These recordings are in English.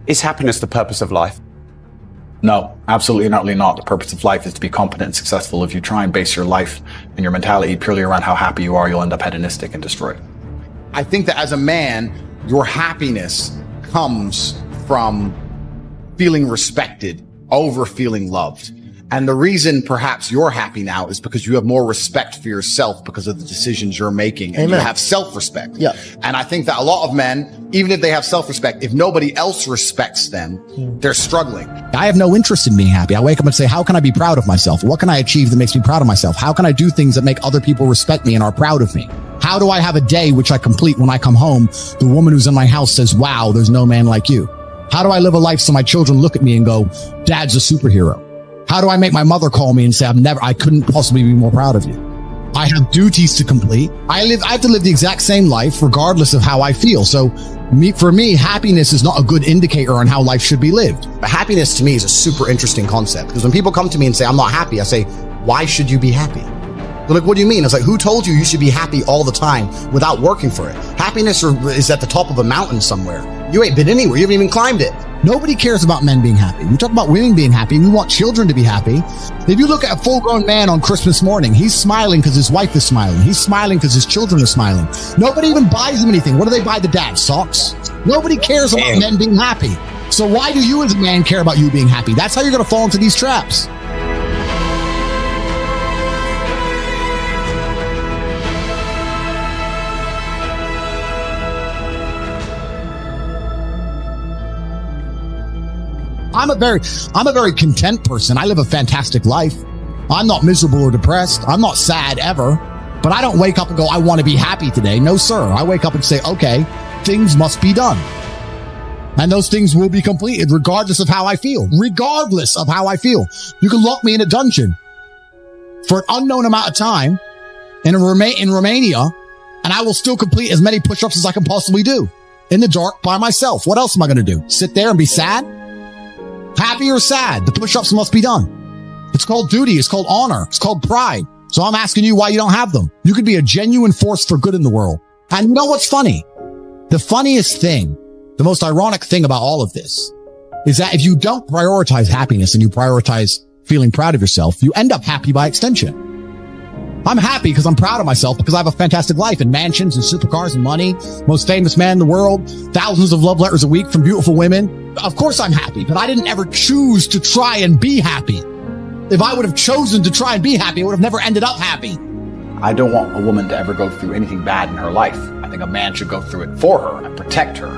Is happiness the purpose of life? No, absolutely not. The purpose of life is to be competent and successful. If you try and base your life and your mentality purely around how happy you are, you'll end up hedonistic and destroyed. I think that as a man, your happiness comes from feeling respected over feeling loved. And the reason perhaps you're happy now is because you have more respect for yourself because of the decisions you're making. And Amen. you have self-respect. Yeah. And I think that a lot of men, even if they have self-respect, if nobody else respects them, they're struggling. I have no interest in being happy. I wake up and say, how can I be proud of myself? What can I achieve that makes me proud of myself? How can I do things that make other people respect me and are proud of me? How do I have a day which I complete when I come home? The woman who's in my house says, wow, there's no man like you. How do I live a life so my children look at me and go, Dad's a superhero? How do I make my mother call me and say, I couldn't possibly be more proud of you? I have duties to complete. I have to live the exact same life regardless of how I feel. So for me, happiness is not a good indicator on how life should be lived. But happiness to me is a super interesting concept, because when people come to me and say, I'm not happy, I say, why should you be happy? They're like, what do you mean? It's like, who told you you should be happy all the time without working for it? Happiness is at the top of a mountain somewhere. You ain't been anywhere. You haven't even climbed it. Nobody cares about men being happy. We talk about women being happy. We want children to be happy. If you look at a full-grown man on Christmas morning, he's smiling because his wife is smiling. He's smiling because his children are smiling. Nobody even buys him anything. What do they buy the dad? Socks? Nobody cares about men being happy. So why do you as a man care about you being happy? That's how you're going to fall into these traps. I'm a very content person. I live a fantastic life. I'm not miserable or depressed. I'm not sad ever, but I don't wake up and go, I want to be happy today. No, sir. I wake up and say, okay, things must be done. And those things will be completed regardless of how I feel. Regardless of how I feel. You can lock me in a dungeon for an unknown amount of time in Romania, and I will still complete as many push-ups as I can possibly do in the dark by myself. What else am I going to do? Sit there and be sad? Happy or sad? The push-ups must be done. It's called duty. It's called honor. It's called pride. So I'm asking you why you don't have them. You could be a genuine force for good in the world. And you know what's funny? The funniest thing, the most ironic thing about all of this is that if you don't prioritize happiness and you prioritize feeling proud of yourself, you end up happy by extension. I'm happy because I'm proud of myself because I have a fantastic life and mansions and supercars and money, most famous man in the world, thousands of love letters a week from beautiful women. Of course I'm happy, but I didn't ever choose to try and be happy. If I would have chosen to try and be happy, I would have never ended up happy. I don't want a woman to ever go through anything bad in her life. I think a man should go through it for her and protect her,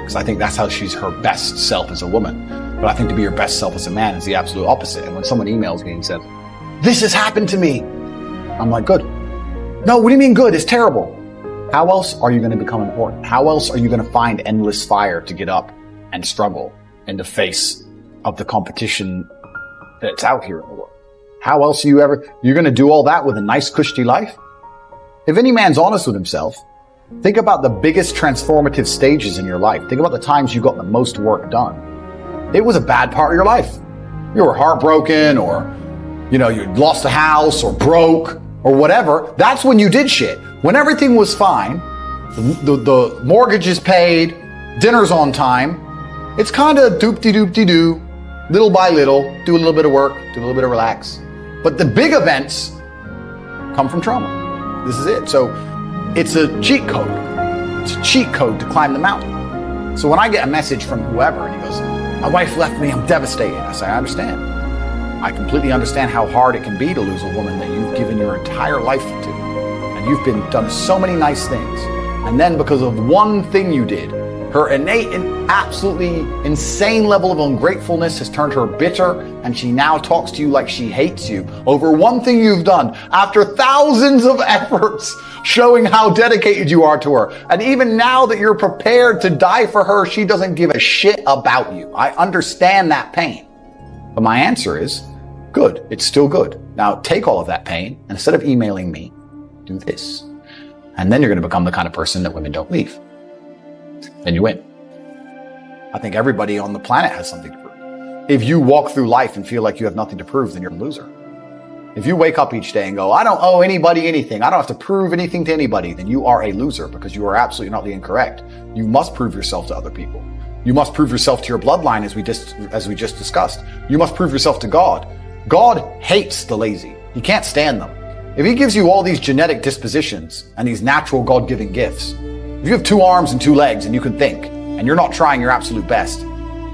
because I think that's how she's her best self as a woman. But I think to be your best self as a man is the absolute opposite. And when someone emails me and says, this has happened to me, I'm like, good. No, what do you mean good? It's terrible. How else are you going to become important? How else are you going to find endless fire to get up and struggle in the face of the competition that's out here in the world? How else are you're going to do all that with a nice cushy life? If any man's honest with himself, think about the biggest transformative stages in your life. Think about the times you got the most work done. It was a bad part of your life. You were heartbroken, or, you lost a house, or broke, or whatever. That's when you did shit. When everything was fine, the mortgage is paid, dinner's on time, it's kind of doop-de-doop-de-doo, little by little, do a little bit of work, do a little bit of relax. But the big events come from trauma. This is it. So it's a cheat code. It's a cheat code to climb the mountain. So when I get a message from whoever and he goes, my wife left me, I'm devastated. I say, I understand. I completely understand how hard it can be to lose a woman that you've given your entire life to. And you've done so many nice things. And then because of one thing you did, her innate and absolutely insane level of ungratefulness has turned her bitter, and she now talks to you like she hates you over one thing you've done after thousands of efforts showing how dedicated you are to her. And even now that you're prepared to die for her, she doesn't give a shit about you. I understand that pain. But my answer is, good. It's still good. Now take all of that pain, and instead of emailing me, do this. And then you're going to become the kind of person that women don't leave. Then you win. I think everybody on the planet has something to prove. If you walk through life and feel like you have nothing to prove, then you're a loser. If you wake up each day and go, I don't owe anybody anything, I don't have to prove anything to anybody, then you are a loser, because you are absolutely not the incorrect. You must prove yourself to other people. You must prove yourself to your bloodline, as we just discussed. You must prove yourself to God. God hates the lazy. He can't stand them. If he gives you all these genetic dispositions and these natural God-given gifts, if you have 2 arms and 2 legs and you can think, and you're not trying your absolute best,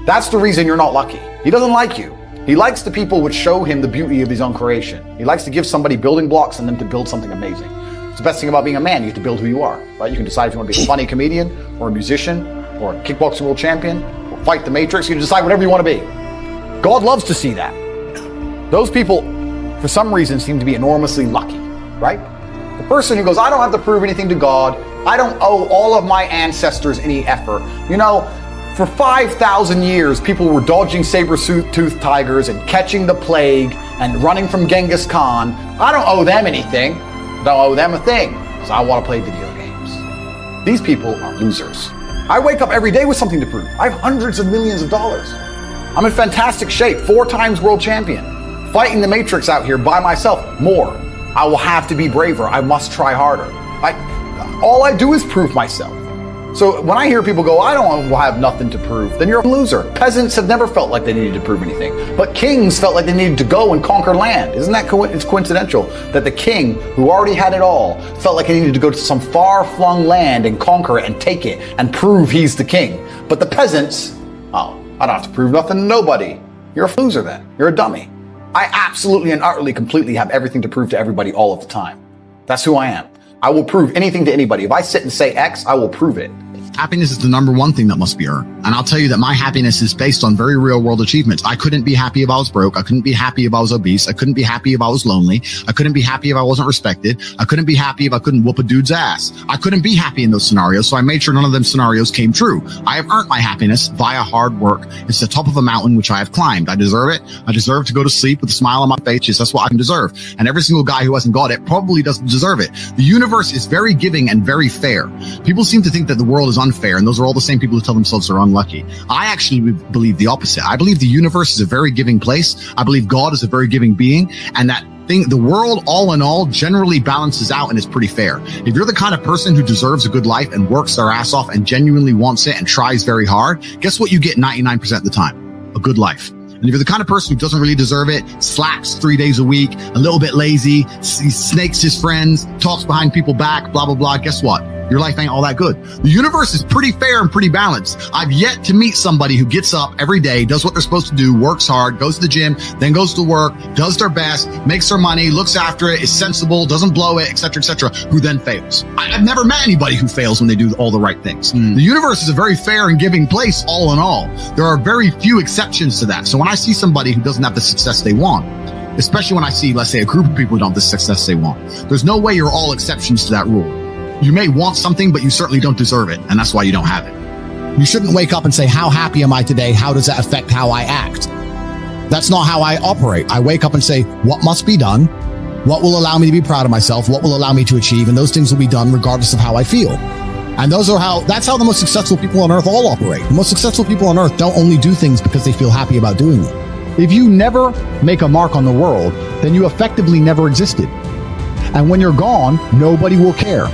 that's the reason you're not lucky. He doesn't like you. He likes the people which show him the beauty of his own creation. He likes to give somebody building blocks and them to build something amazing. It's the best thing about being a man. You get to build who you are, right? You can decide if you want to be a funny comedian or a musician or a kickboxing world champion or fight the Matrix. You can decide whatever you want to be. God loves to see that. Those people, for some reason, seem to be enormously lucky, right? The person who goes, I don't have to prove anything to God. I don't owe all of my ancestors any effort. You know, for 5,000 years, people were dodging saber-toothed tigers and catching the plague and running from Genghis Khan. I don't owe them anything. I don't owe them a thing because I want to play video games. These people are losers. I wake up every day with something to prove. I have hundreds of millions of dollars. I'm in fantastic shape, 4 times world champion, fighting the Matrix out here by myself. More. I will have to be braver. I must try harder. All I do is prove myself. So when I hear people go, I don't have nothing to prove, then you're a loser. Peasants have never felt like they needed to prove anything, but kings felt like they needed to go and conquer land. Isn't that it's coincidental that the king, who already had it all, felt like he needed to go to some far-flung land and conquer it and take it and prove he's the king. But the peasants, oh, I don't have to prove nothing to nobody. You're a loser then. You're a dummy. I absolutely and utterly, completely have everything to prove to everybody all of the time. That's who I am. I will prove anything to anybody. If I sit and say X, I will prove it. Happiness is the number one thing that must be earned. And I'll tell you that my happiness is based on very real world achievements. I couldn't be happy if I was broke. I couldn't be happy if I was obese. I couldn't be happy if I was lonely. I couldn't be happy if I wasn't respected. I couldn't be happy if I couldn't whoop a dude's ass. I couldn't be happy in those scenarios, so I made sure none of them scenarios came true. I have earned my happiness via hard work. It's the top of a mountain which I have climbed. I deserve it. I deserve to go to sleep with a smile on my face. Yes, that's what I can deserve. And every single guy who hasn't got it probably doesn't deserve it. The universe is very giving and very fair. People seem to think that the world is unfair, and those are all the same people who tell themselves they're unlucky. I actually believe the opposite. I believe the universe is a very giving place. I believe God is a very giving being, and that the world, all in all, generally balances out and is pretty fair. If you're the kind of person who deserves a good life and works their ass off and genuinely wants it and tries very hard, guess what you get 99% of the time? A good life. And if you're the kind of person who doesn't really deserve it, slacks 3 days a week, a little bit lazy, he snakes his friends, talks behind people's back, blah, blah, blah, guess what? Your life ain't all that good. The universe is pretty fair and pretty balanced. I've yet to meet somebody who gets up every day, does what they're supposed to do, works hard, goes to the gym, then goes to work, does their best, makes their money, looks after it, is sensible, doesn't blow it, etc., who then fails. I've never met anybody who fails when they do all the right things. The universe is a very fair and giving place, all in all. There are very few exceptions to that. So when I see somebody who doesn't have the success they want, especially when I see, let's say, a group of people who don't have the success they want, there's no way you're all exceptions to that rule. You may want something, but you certainly don't deserve it, and that's why you don't have it. You shouldn't wake up and say, how happy am I today? How does that affect how I act? That's not how I operate. I wake up and say, what must be done? What will allow me to be proud of myself? What will allow me to achieve? And those things will be done regardless of how I feel. And that's how the most successful people on earth all operate. The most successful people on earth don't only do things because they feel happy about doing them. If you never make a mark on the world, then you effectively never existed. And when you're gone, nobody will care.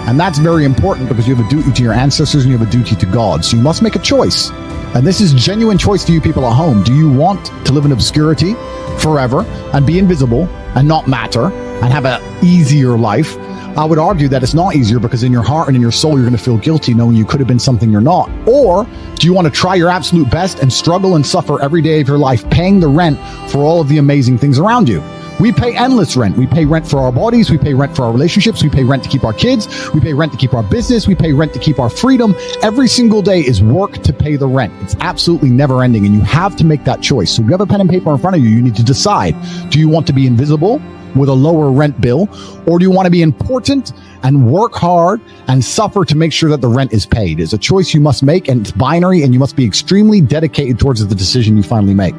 And that's very important because you have a duty to your ancestors and you have a duty to God. So you must make a choice. And this is a genuine choice for you people at home. Do you want to live in obscurity forever and be invisible and not matter and have an easier life? I would argue that it's not easier because in your heart and in your soul, you're going to feel guilty knowing you could have been something you're not. Or do you want to try your absolute best and struggle and suffer every day of your life, paying the rent for all of the amazing things around you? We pay endless rent. We pay rent for our bodies. We pay rent for our relationships. We pay rent to keep our kids. We pay rent to keep our business. We pay rent to keep our freedom. Every single day is work to pay the rent. It's absolutely never ending, and you have to make that choice. So if you have a pen and paper in front of you, you need to decide, do you want to be invisible with a lower rent bill, or do you want to be important and work hard and suffer to make sure that the rent is paid? It's a choice you must make, and it's binary, and you must be extremely dedicated towards the decision you finally make.